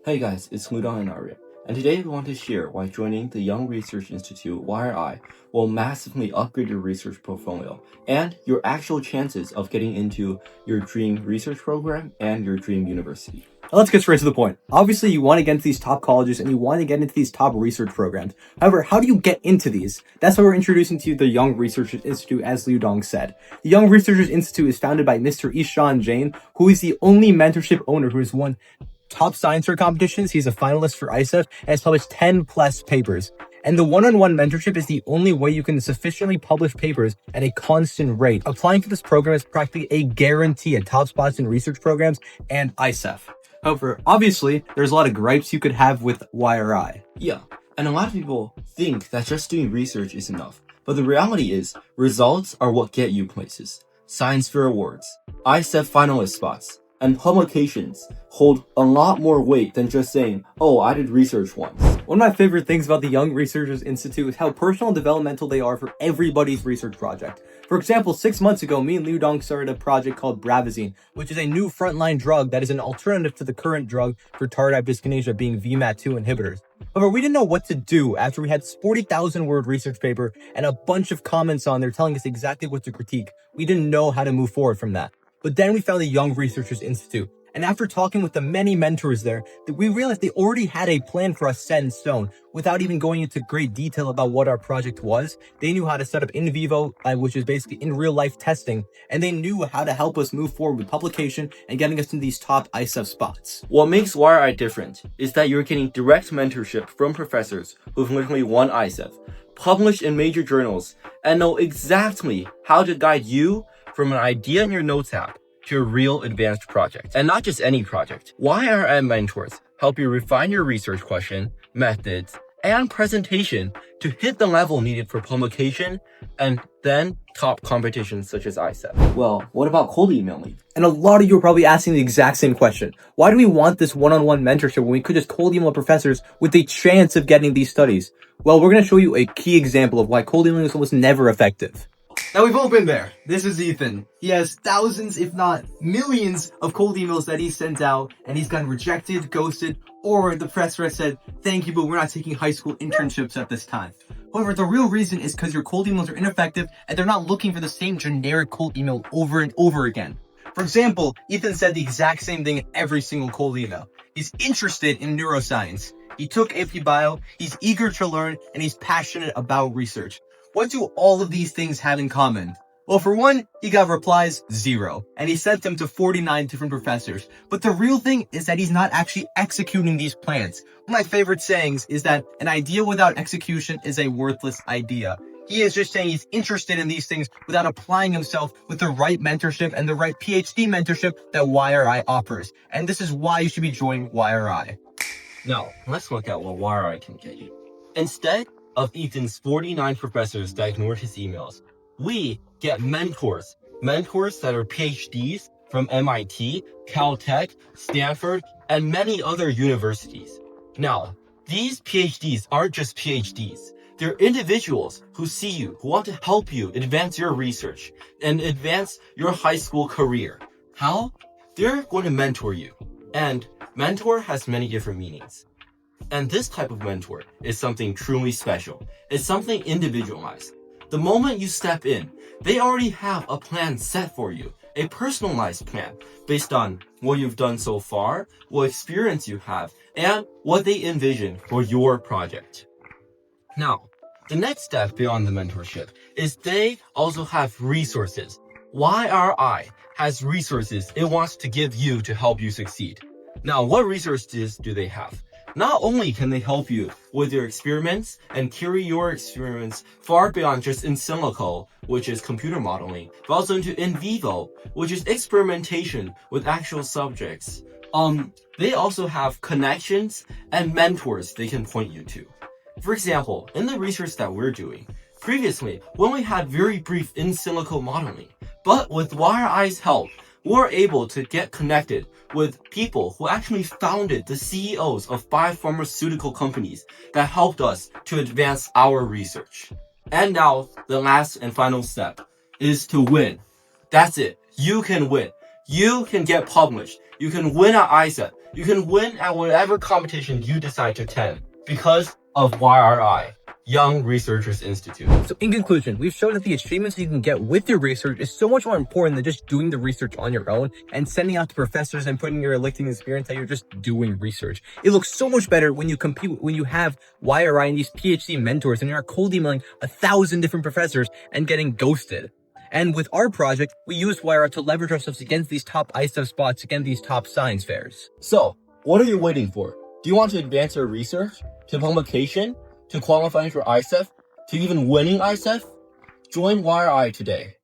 Hey guys, it's Ludon and Arya, and today we want to share why joining the Young Research Institute YRI will massively upgrade your research portfolio and your actual chances of getting into your dream research program and your dream university. Let's get straight to the point. Obviously, you want to get into these top colleges and you want to get into these top research programs. However, how do you get into these? That's why we're introducing to you the Young Researchers Institute, as Liu Dong said. The Young Researchers Institute is founded by Mr. Ishan Jain, who is the only mentorship owner who has won top science fair competitions. He's a finalist for ISEF and has published 10 plus papers. And the one-on-one mentorship is the only way you can sufficiently publish papers at a constant rate. Applying for this program is practically a guarantee at top spots in research programs and ISEF. However, obviously, there's a lot of gripes you could have with YRI. Yeah, and a lot of people think that just doing research is enough. But the reality is, results are what get you places. Science fair awards, ISEF finalist spots, and publications hold a lot more weight than just saying, oh, I did research once. One of my favorite things about the Young Researchers Institute is how personal and developmental they are for everybody's research project. For example, 6 months ago, me and Liu Dong started a project called Bravazine, which is a new frontline drug that is an alternative to the current drug for tardive dyskinesia being VMAT2 inhibitors. However, we didn't know what to do after we had this 40,000 word research paper and a bunch of comments on there telling us exactly what to critique. We didn't know how to move forward from that. But then we found the Young Researchers Institute. And after talking with the many mentors there, we realized they already had a plan for us set in stone without even going into great detail about what our project was. They knew how to set up in vivo, which is basically in real life testing, and they knew how to help us move forward with publication and getting us into these top ISEF spots. What makes YRI different is that you're getting direct mentorship from professors who've literally won ISEF, published in major journals, and know exactly how to guide you from an idea in your notes app to a real advanced project. And not just any project. YRM mentors help you refine your research question, methods, and presentation to hit the level needed for publication and then top competitions such as ISEF. Well, what about cold emailing? And a lot of you are probably asking the exact same question. Why do we want this one-on-one mentorship when we could just cold email professors with a chance of getting these studies? Well, we're going to show you a key example of why cold emailing is almost never effective. Now, we've all been there. This is Ethan. He has thousands, if not millions, of cold emails that he sent out, and he's gotten rejected, ghosted, or the press rep said, thank you, but we're not taking high school internships at this time. However, the real reason is because your cold emails are ineffective, and they're not looking for the same generic cold email over and over again. For example, Ethan said the exact same thing in every single cold email. He's interested in neuroscience. He took AP Bio, he's eager to learn, and he's passionate about research. What do all of these things have in common? Well, for one, he got replies 0, and he sent them to 49 different professors. But the real thing is that he's not actually executing these plans. One of my favorite sayings is that an idea without execution is a worthless idea. He is just saying he's interested in these things without applying himself with the right mentorship and the right PhD mentorship that YRI offers. And this is why you should be joining YRI. Now, let's look at what YRI can get you. Instead of Ethan's 49 professors that ignored his emails, we get mentors that are PhDs from MIT, Caltech, Stanford, and many other universities. Now, these PhDs aren't just PhDs. They're individuals who see you, who want to help you advance your research and advance your high school career. How? They're going to mentor you. And mentor has many different meanings. And this type of mentor is something truly special. It's something individualized. The moment you step in, they already have a plan set for you, a personalized plan based on what you've done so far, what experience you have, and what they envision for your project. Now, the next step beyond the mentorship is they also have resources. YRI has resources it wants to give you to help you succeed. Now, what resources do they have? Not only can they help you with your experiments and carry your experiments far beyond just in silico, which is computer modeling, but also into in vivo, which is experimentation with actual subjects. They also have connections and mentors they can point you to. For example, in the research that we're doing, previously, we only had very brief in silico modeling, but with YRI's help, we're able to get connected with people who actually founded the CEOs of 5 pharmaceutical companies that helped us to advance our research. And now, the last and final step is to win. That's it. You can win. You can get published. You can win at ISEF. You can win at whatever competition you decide to attend because of YRI, Young Researchers Institute. So in conclusion, we've shown that the achievements you can get with your research is so much more important than just doing the research on your own and sending out to professors and putting your electing experience that you're just doing research. It looks so much better when you compete, when you have YRI and these PhD mentors and you're cold emailing 1,000 different professors and getting ghosted. And with our project, we use YRI to leverage ourselves against these top ISEF spots, against these top science fairs. So, what are you waiting for? Do you want to advance your research, to publication, to qualifying for ISEF, to even winning ISEF? Join YRI today.